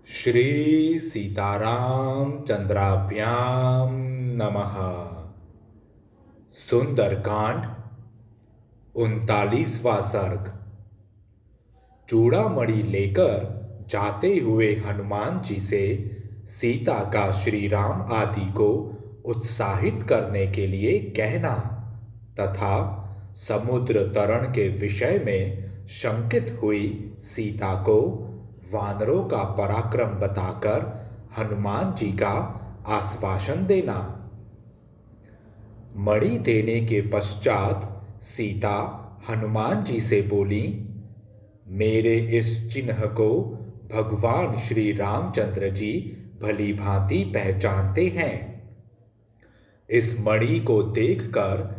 श्री सीताराम चंद्राभ्याम नमः। सुंदरकांड 39वां सर्ग। चूड़ामणि लेकर जाते हुए हनुमान जी से सीता का श्री राम आदि को उत्साहित करने के लिए कहना तथा समुद्र तरण के विषय में शंकित हुई सीता को वानरों का पराक्रम बताकर हनुमान जी का आश्वासन देना। मणि देने के पश्चात सीता हनुमान जी से बोली, मेरे इस चिन्ह को भगवान श्री रामचंद्र जी भली भांति पहचानते हैं। इस मणि को देखकर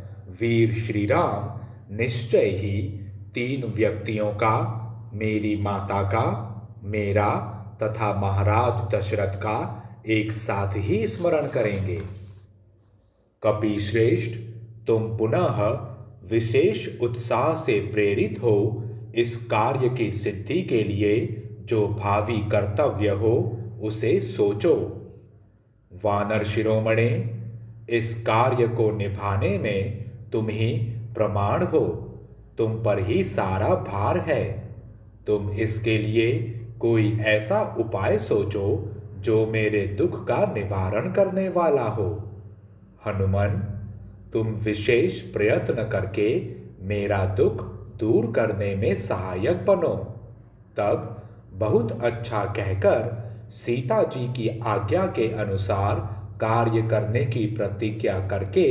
वीर श्री राम निश्चय ही 3 व्यक्तियों का, मेरी माता का, मेरा तथा महाराज दशरथ का एक साथ ही स्मरण करेंगे। कपिश्रेष्ठ, तुम पुनः विशेष उत्साह से प्रेरित हो इस कार्य की सिद्धि के लिए जो भावी कर्तव्य हो उसे सोचो। वानर शिरोमणे, इस कार्य को निभाने में तुम ही प्रमाण हो, तुम पर ही सारा भार है। तुम इसके लिए कोई ऐसा उपाय सोचो जो मेरे दुख का निवारण करने वाला हो। हनुमान, तुम विशेष प्रयत्न करके मेरा दुख दूर करने में सहायक बनो। तब बहुत अच्छा कहकर सीता जी की आज्ञा के अनुसार कार्य करने की प्रतिज्ञा करके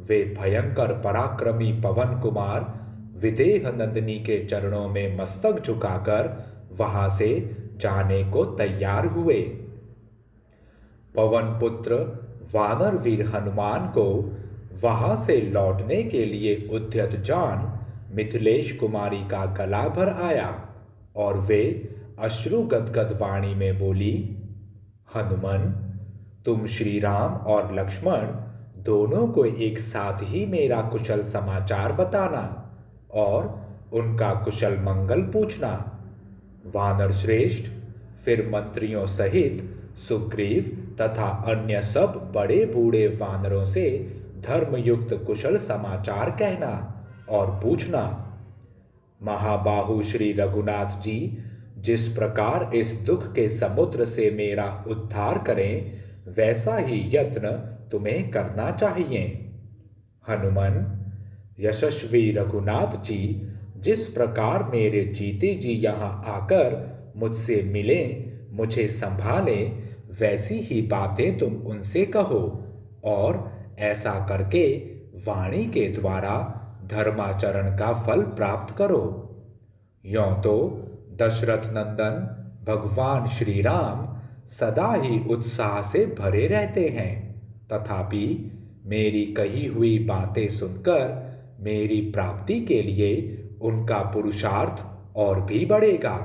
वे भयंकर पराक्रमी पवन कुमार विदेह नंदिनी के चरणों में मस्तक झुकाकर वहां से जाने को तैयार हुए। पवन पुत्र वानर वीर हनुमान को वहां से लौटने के लिए उद्यत जान मिथिलेश कुमारी का गला भर आया और वे अश्रु गदगद वाणी में बोली, हनुमान, तुम श्री राम और लक्ष्मण दोनों को एक साथ ही मेरा कुशल समाचार बताना और उनका कुशल मंगल पूछना। वानर श्रेष्ठ, फिर मंत्रियों सहित सुग्रीव तथा अन्य सब बड़े बूढ़े वानरों से धर्मयुक्त कुशल समाचार कहना और पूछना। महाबाहु श्री रघुनाथ जी जिस प्रकार इस दुख के समुद्र से मेरा उद्धार करें, वैसा ही यत्न तुम्हें करना चाहिए। हनुमान, यशस्वी रघुनाथ जी जिस प्रकार मेरे जीते जी यहाँ आकर मुझसे मिले, मुझे संभाले, वैसी ही बातें तुम उनसे कहो और ऐसा करके वाणी के द्वारा धर्माचरण का फल प्राप्त करो। यों तो दशरथ नंदन भगवान श्री राम सदा ही उत्साह से भरे रहते हैं, तथापि मेरी कही हुई बातें सुनकर मेरी प्राप्ति के लिए उनका पुरुषार्थ और भी बढ़ेगा।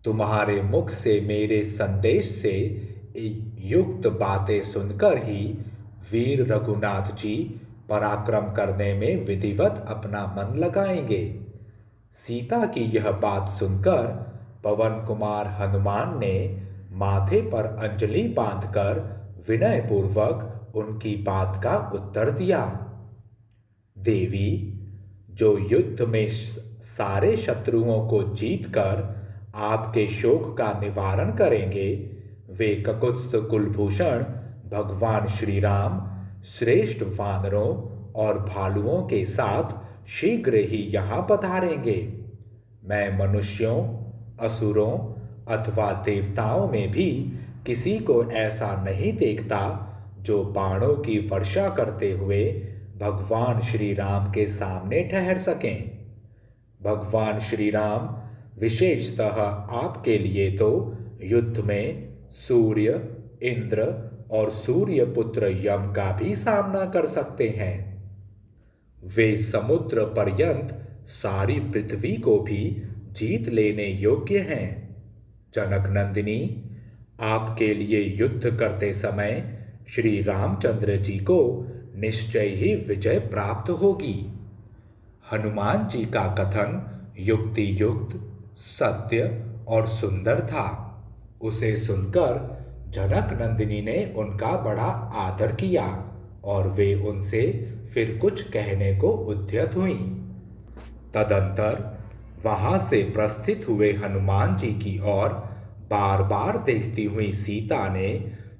तुम्हारे मुख से मेरे संदेश से युक्त बातें सुनकर ही वीर रघुनाथ जी पराक्रम करने में विधिवत अपना मन लगाएंगे। सीता की यह बात सुनकर पवन कुमार हनुमान ने माथे पर अंजलि बांधकर विनय पूर्वक उनकी बात का उत्तर दिया। देवी, जो युद्ध में सारे शत्रुओं को जीतकर आपके शोक का निवारण करेंगे, वे ककुत्स्थ कुलभूषण भगवान श्री राम श्रेष्ठ वानरों और भालुओं के साथ शीघ्र ही यहाँ पधारेंगे। मैं मनुष्यों, असुरों अथवा देवताओं में भी किसी को ऐसा नहीं देखता जो बाणों की वर्षा करते हुए भगवान श्री राम के सामने ठहर सकें। भगवान श्री राम विशेषतः आपके लिए तो युद्ध में सूर्य, इंद्र और सूर्य पुत्र यम का भी सामना कर सकते हैं। वे समुद्र पर्यंत सारी पृथ्वी को भी जीत लेने योग्य हैं। जनक नंदिनी, आपके लिए युद्ध करते समय श्री रामचंद्र जी को निश्चय ही विजय प्राप्त होगी। हनुमान जी का कथन युक्ति युक्त, सत्य और सुंदर था। उसे सुनकर जनक नंदिनी ने उनका बड़ा आदर किया और वे उनसे फिर कुछ कहने को उद्यत हुई। तदंतर वहां से प्रस्थित हुए हनुमान जी की ओर बार बार देखती हुई सीता ने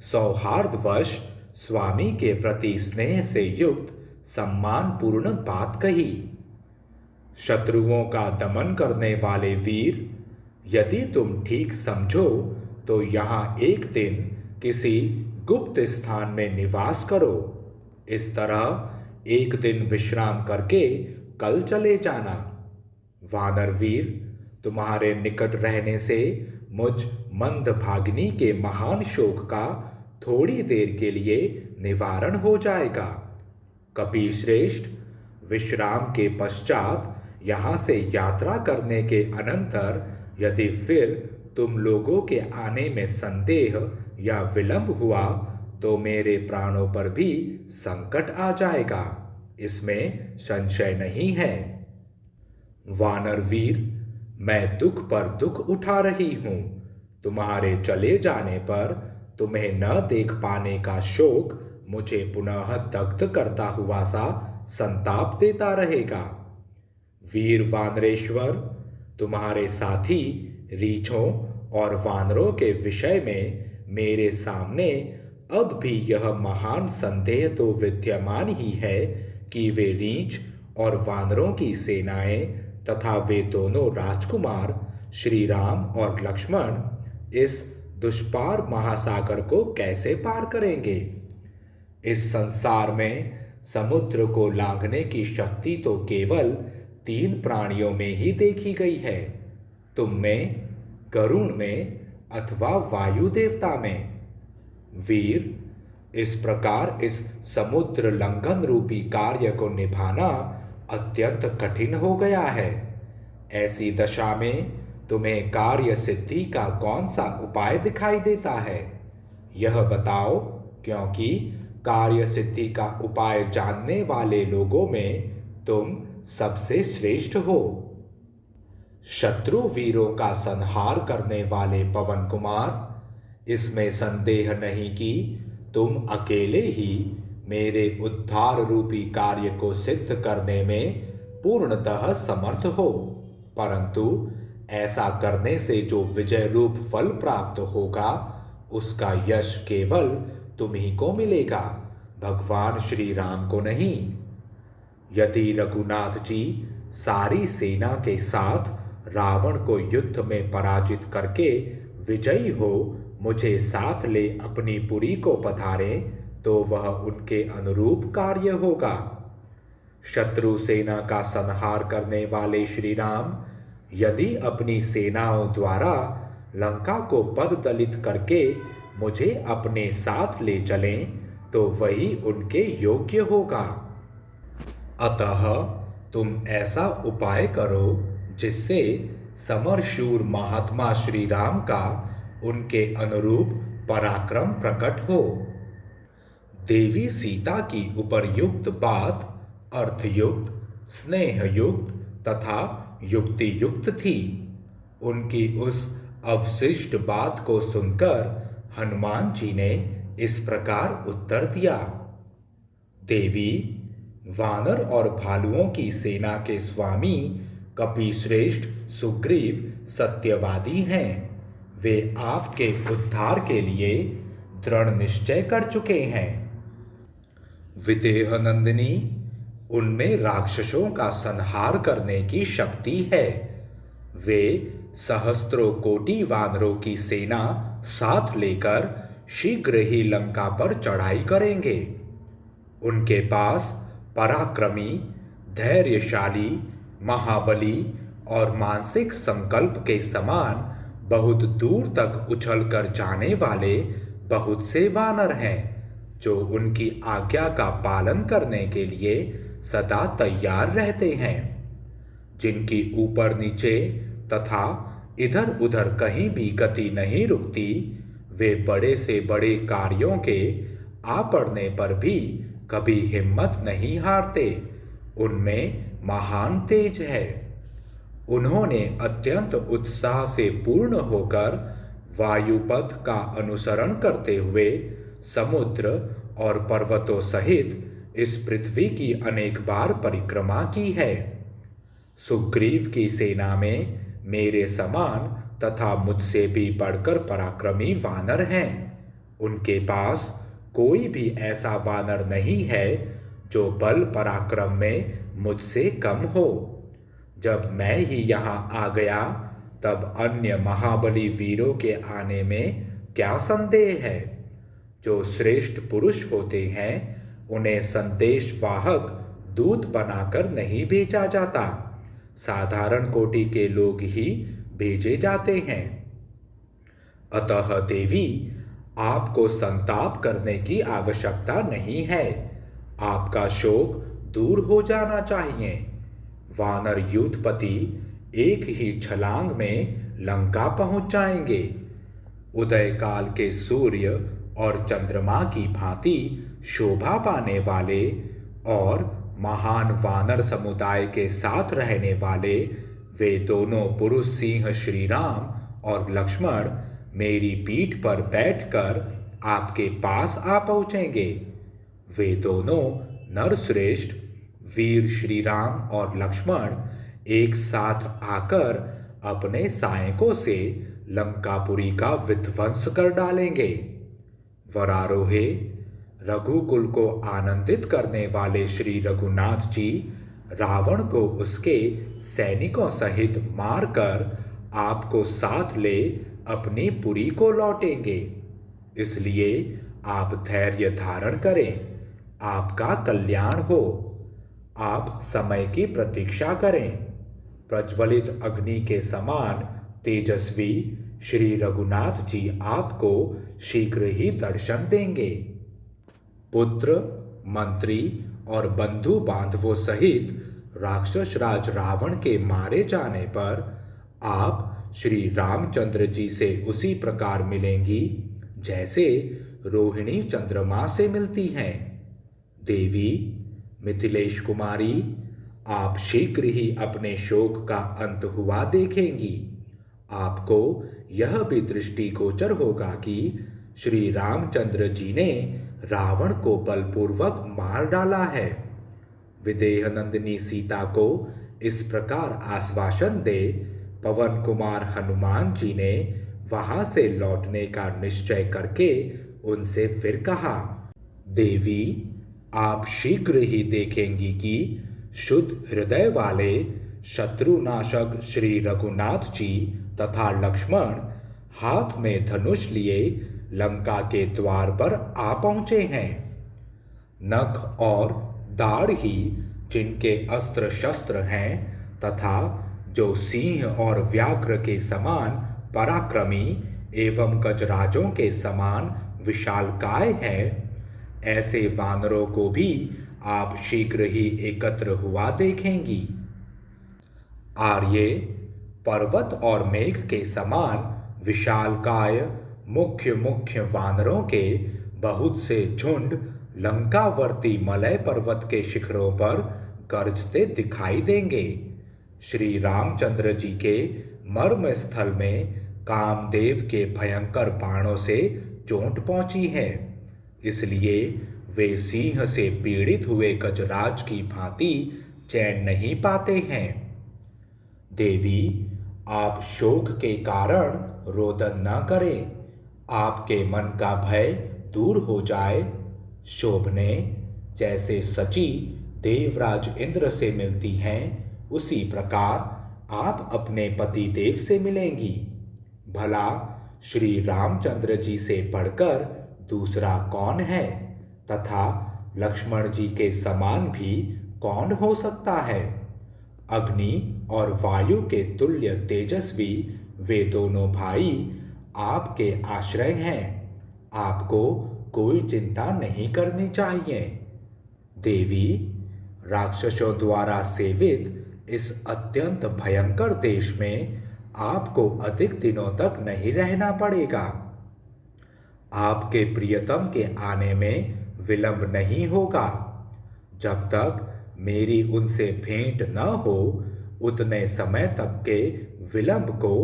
सौहार्दवश स्वामी के प्रति स्नेह से युक्त सम्मानपूर्ण बात कही। शत्रुओं का दमन करने वाले वीर, यदि तुम ठीक समझो तो यहाँ एक दिन किसी गुप्त स्थान में निवास करो। इस तरह एक दिन विश्राम करके कल चले जाना। वानर वीर, तुम्हारे निकट रहने से मुझ मंदभागिनी के महान शोक का थोड़ी देर के लिए निवारण हो जाएगा। कपिश्रेष्ठ, विश्राम के पश्चात यहाँ से यात्रा करने के अनंतर यदि फिर तुम लोगों के आने में संदेह या विलंब हुआ तो मेरे प्राणों पर भी संकट आ जाएगा, इसमें संशय नहीं है। वानर वीर, मैं दुख पर दुख उठा रही हूं। तुम्हारे चले जाने पर तुम्हें न देख पाने का शोक मुझे पुनः दग्ध करता हुआ सा संताप देता रहेगा। वीर वानरेश्वर, तुम्हारे साथी रीछों और वानरों के विषय में मेरे सामने अब भी यह महान संदेह तो विद्यमान ही है कि वे रीछ और वानरों की सेनाएं तथा वे दोनों राजकुमार श्री राम और लक्ष्मण इस दुष्पार महासागर को कैसे पार करेंगे। इस संसार में समुद्र को लांघने की शक्ति तो केवल 3 प्राणियों में ही देखी गई है, तुम में, गरुण में अथवा वायु देवता में। वीर, इस प्रकार इस समुद्र लंघन रूपी कार्य को निभाना अत्यंत कठिन हो गया है। ऐसी दशा में तुम्हें कार्य सिद्धि का कौन सा उपाय दिखाई देता है, यह बताओ, क्योंकि कार्य सिद्धि का उपाय जानने वाले लोगों में तुम सबसे श्रेष्ठ हो। शत्रु वीरों का संहार करने वाले पवन कुमार, इसमें संदेह नहीं कि तुम अकेले ही मेरे उद्धार रूपी कार्य को सिद्ध करने में पूर्णतः समर्थ हो, परंतु ऐसा करने से जो विजय रूप फल प्राप्त होगा उसका यश केवल तुम ही को मिलेगा, भगवान श्री राम को नहीं। यदि रघुनाथ जी सारी सेना के साथ रावण को युद्ध में पराजित करके विजयी हो मुझे साथ ले अपनी पुरी को पधारें तो वह उनके अनुरूप कार्य होगा। शत्रु सेना का संहार करने वाले श्री राम यदि अपनी सेनाओं द्वारा लंका को पददलित करके मुझे अपने साथ ले चलें तो वही उनके योग्य होगा। अतः तुम ऐसा उपाय करो जिससे समरशूर महात्मा श्री राम का उनके अनुरूप पराक्रम प्रकट हो। देवी सीता की उपरयुक्त बात अर्थयुक्त, स्नेहयुक्त तथा युक्ति युक्त थी। उनकी उस अवशिष्ट बात को सुनकर हनुमान जी ने इस प्रकार उत्तर दिया। देवी, वानर और भालुओं की सेना के स्वामी कपिश्रेष्ठ सुग्रीव सत्यवादी हैं। वे आपके उद्धार के लिए दृढ़ निश्चय कर चुके हैं। विदेह नंदिनी, उनमें राक्षसों का संहार करने की शक्ति है। वे सहस्त्रों कोटि वानरों की सेना साथ लेकर शीघ्र ही लंका पर चढ़ाई करेंगे। उनके पास पराक्रमी, धैर्यशाली, महाबली और मानसिक संकल्प के समान बहुत दूर तक उछलकर जाने वाले बहुत से वानर हैं जो उनकी आज्ञा का पालन करने के लिए सदा तैयार रहते हैं। जिनकी ऊपर नीचे तथा इधर उधर कहीं भी गति नहीं रुकती, वे बड़े से बड़े कार्यों के आ पड़ने पर भी कभी हिम्मत नहीं हारते। उनमें महान तेज है। उन्होंने अत्यंत उत्साह से पूर्ण होकर वायुपथ का अनुसरण करते हुए समुद्र और पर्वतों सहित इस पृथ्वी की अनेक बार परिक्रमा की है। सुग्रीव की सेना में मेरे समान तथा मुझसे भी बढ़कर पराक्रमी वानर हैं। उनके पास कोई भी ऐसा वानर नहीं है जो बल पराक्रम में मुझसे कम हो। जब मैं ही यहाँ आ गया तब अन्य महाबली वीरों के आने में क्या संदेह है। जो श्रेष्ठ पुरुष होते हैं उन्हें संदेशवाहक दूत बनाकर नहीं भेजा जाता, साधारण कोटि के लोग ही भेजे जाते हैं। अतः देवी, आपको संताप करने की आवश्यकता नहीं है। आपका शोक दूर हो जाना चाहिए। वानर युद्धपति एक ही छलांग में लंका पहुंच जाएंगे। उदय काल के सूर्य और चंद्रमा की भांति शोभा पाने वाले और महान वानर समुदाय के साथ रहने वाले वे दोनों पुरुष सिंह श्री राम और लक्ष्मण मेरी पीठ पर बैठकर आपके पास आ पहुंचेंगे। वे दोनों नरश्रेष्ठ वीर श्री राम और लक्ष्मण एक साथ आकर अपने सायकों से लंकापुरी का विध्वंस कर डालेंगे। वरारोहे, रघुकुल को आनंदित करने वाले श्री रघुनाथ जी रावण को उसके सैनिकों सहित मारकर आपको साथ ले अपनी पुरी को लौटेंगे। इसलिए आप धैर्य धारण करें, आपका कल्याण हो। आप समय की प्रतीक्षा करें। प्रज्वलित अग्नि के समान तेजस्वी श्री रघुनाथ जी आपको शीघ्र ही दर्शन देंगे। पुत्र, मंत्री और बंधु बांधवों सहित राक्षस राज रावण के मारे जाने पर आप श्री रामचंद्र जी से उसी प्रकार मिलेंगी जैसे रोहिणी चंद्रमा से मिलती हैं। देवी, मिथिलेश कुमारी, आप शीघ्र ही अपने शोक का अंत हुआ देखेंगी। आपको यह भी दृष्टिगोचर होगा कि श्री रामचंद्र जी ने रावण को बलपूर्वक मार डाला है। विदेह नंदिनी सीता को इस प्रकार आश्वासन दे पवन कुमार हनुमान जी ने वहां से लौटने का निश्चय करके उनसे फिर कहा, देवी, आप शीघ्र ही देखेंगी कि शुद्ध हृदय वाले शत्रुनाशक श्री रघुनाथ जी तथा लक्ष्मण हाथ में धनुष लिए लंका के द्वार पर आ पहुंचे हैं। नख और दाढ़ ही जिनके अस्त्र शस्त्र हैं तथा जो सिंह और व्याघ्र के समान पराक्रमी एवं गजराजों के समान विशालकाय हैं, ऐसे वानरों को भी आप शीघ्र ही एकत्र हुआ देखेंगी। आर्ये, पर्वत और मेघ के समान विशालकाय मुख्य मुख्य वानरों के बहुत से झुंड लंकावर्ती मलय पर्वत के शिखरों पर गरजते दिखाई देंगे। श्री रामचंद्र जी के मर्म स्थल में कामदेव के भयंकर बाणों से चोट पहुंची है, इसलिए वे सिंह से पीड़ित हुए गजराज की भांति चैन नहीं पाते हैं। देवी, आप शोक के कारण रोदन न करें। आपके मन का भय दूर हो जाए। शोभने, जैसे सची देवराज इंद्र से मिलती हैं, उसी प्रकार आप अपने पति देव से मिलेंगी। भला श्री रामचंद्र जी से बढ़कर दूसरा कौन है तथा लक्ष्मण जी के समान भी कौन हो सकता है। अग्नि और वायु के तुल्य तेजस्वी वे दोनों भाई आपके आश्रय हैं। आपको कोई चिंता नहीं करनी चाहिए। देवी, राक्षसों द्वारा सेवित इस अत्यंत भयंकर देश में आपको अधिक दिनों तक नहीं रहना पड़ेगा। आपके प्रियतम के आने में विलंब नहीं होगा। जब तक मेरी उनसे भेंट न हो उतने समय तक के विलंब को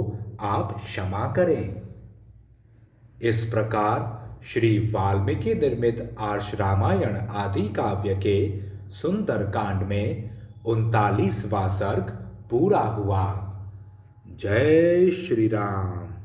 आप क्षमा करें। इस प्रकार श्री वाल्मीकि निर्मित आर्ष रामायण आदि काव्य के सुंदर कांड में 39वां सर्ग पूरा हुआ। जय श्री राम।